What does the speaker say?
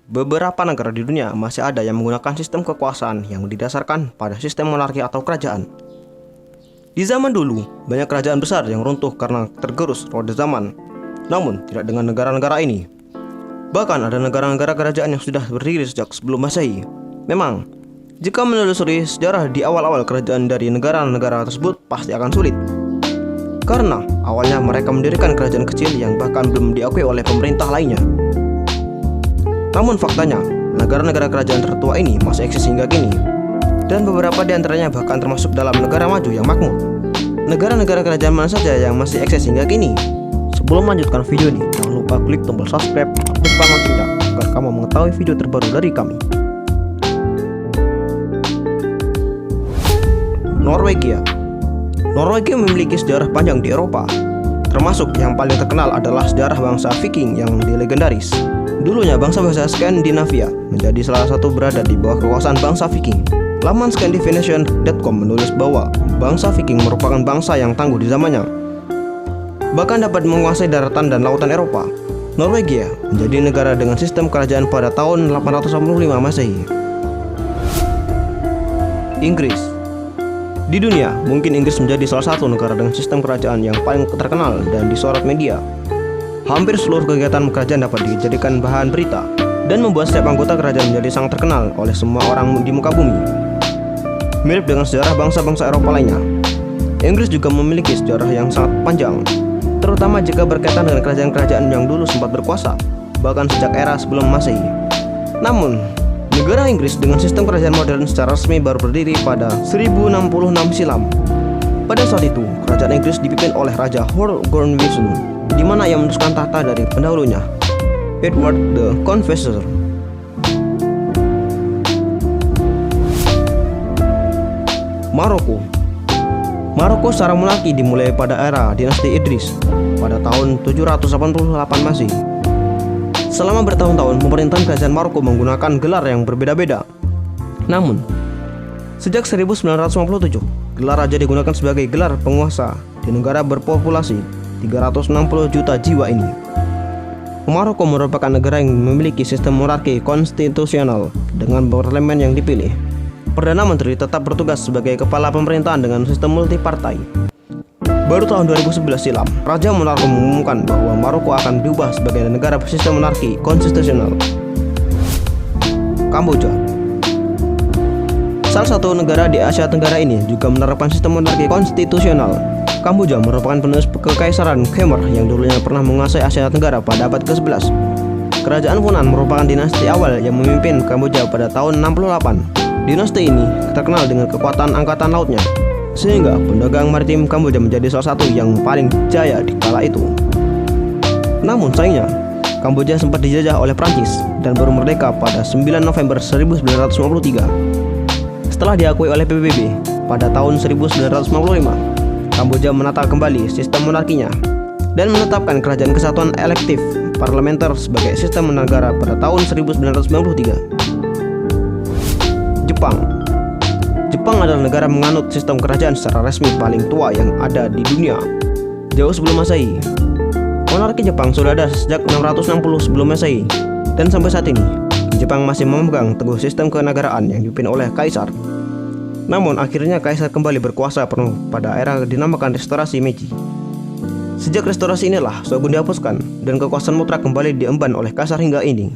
beberapa negara di dunia masih ada yang menggunakan sistem kekuasaan yang didasarkan pada sistem monarki atau kerajaan. Di zaman dulu, banyak kerajaan besar yang runtuh karena tergerus roda zaman. Namun, tidak dengan negara-negara ini. Bahkan ada negara-negara kerajaan yang sudah berdiri sejak sebelum Masehi. Memang, jika menelusuri sejarah di awal-awal kerajaan dari negara-negara tersebut pasti akan sulit. Karena awalnya mereka mendirikan kerajaan kecil yang bahkan belum diakui oleh pemerintah lainnya. Namun faktanya, negara-negara kerajaan tertua ini masih eksis hingga kini. Dan beberapa di antaranya bahkan termasuk dalam negara maju yang makmur. Negara-negara kerajaan mana saja yang masih eksis hingga kini? Sebelum melanjutkan video ini, jangan lupa klik tombol subscribe, aktifkan loncengnya agar kamu mengetahui video terbaru dari kami. Norwegia memiliki sejarah panjang di Eropa. Termasuk yang paling terkenal adalah sejarah bangsa Viking yang legendaris. Dulunya bangsa-bangsa Skandinavia menjadi salah satu berada di bawah kekuasaan bangsa Viking. Laman Scandinavian.com menulis bahwa bangsa Viking merupakan bangsa yang tangguh di zamannya, bahkan dapat menguasai daratan dan lautan Eropa. Norwegia menjadi negara dengan sistem kerajaan pada tahun 885 Masehi. Inggris. Di dunia, mungkin Inggris menjadi salah satu negara dengan sistem kerajaan yang paling terkenal dan disorot media. Hampir seluruh kegiatan kerajaan dapat dijadikan bahan berita dan membuat setiap anggota kerajaan menjadi sangat terkenal oleh semua orang di muka bumi. Mirip dengan sejarah bangsa-bangsa Eropa lainnya, Inggris juga memiliki sejarah yang sangat panjang, terutama jika berkaitan dengan kerajaan-kerajaan yang dulu sempat berkuasa, bahkan sejak era sebelum Masehi. Namun, negara Inggris dengan sistem kerajaan modern secara resmi baru berdiri pada 1066 silam. Pada saat itu, kerajaan Inggris dipimpin oleh Raja Hrothgar, di mana ia meneruskan tahta dari pendahulunya, Edward the Confessor. Maroko secara monarki dimulai pada era dinasti Idris pada tahun 788 Masehi. Selama bertahun-tahun, pemerintahan kerajaan Maroko menggunakan gelar yang berbeda-beda. Namun, sejak 1957, gelar raja digunakan sebagai gelar penguasa di negara berpopulasi 360 juta jiwa ini. Maroko merupakan negara yang memiliki sistem monarki konstitusional dengan parlemen yang dipilih. Perdana Menteri tetap bertugas sebagai kepala pemerintahan dengan sistem multipartai. Baru tahun 2011 silam, Raja Maroko mengumumkan bahwa Maroko akan diubah sebagai negara bersistem monarki konstitusional. Kamboja. Salah satu negara di Asia Tenggara ini juga menerapkan sistem monarki konstitusional. Kamboja merupakan penerus kekaisaran Khmer yang dulunya pernah menguasai Asia Tenggara pada abad ke-11. Kerajaan Funan merupakan dinasti awal yang memimpin Kamboja pada tahun 68. Dinasti ini terkenal dengan kekuatan angkatan lautnya, sehingga pendagang maritim Kamboja menjadi salah satu yang paling jaya di kala itu. Namun sayangnya, Kamboja sempat dijajah oleh Prancis dan baru merdeka pada 9 November 1953. Setelah diakui oleh PBB pada tahun 1955, Kamboja menata kembali sistem monarkinya dan menetapkan kerajaan kesatuan elektif parlementer sebagai sistem negara pada tahun 1993. Jepang adalah negara menganut sistem kerajaan secara resmi paling tua yang ada di dunia. Jauh sebelum Masehi, monarki Jepang sudah ada sejak 660 sebelum Masehi, dan sampai saat ini Jepang masih memegang teguh sistem kenegaraan yang dipimpin oleh kaisar. Namun akhirnya kaisar kembali berkuasa penuh pada era dinamakan Restorasi Meiji. Sejak restorasi inilah shogun dihapuskan dan kekuasaan mutlak kembali diemban oleh kaisar hingga ini.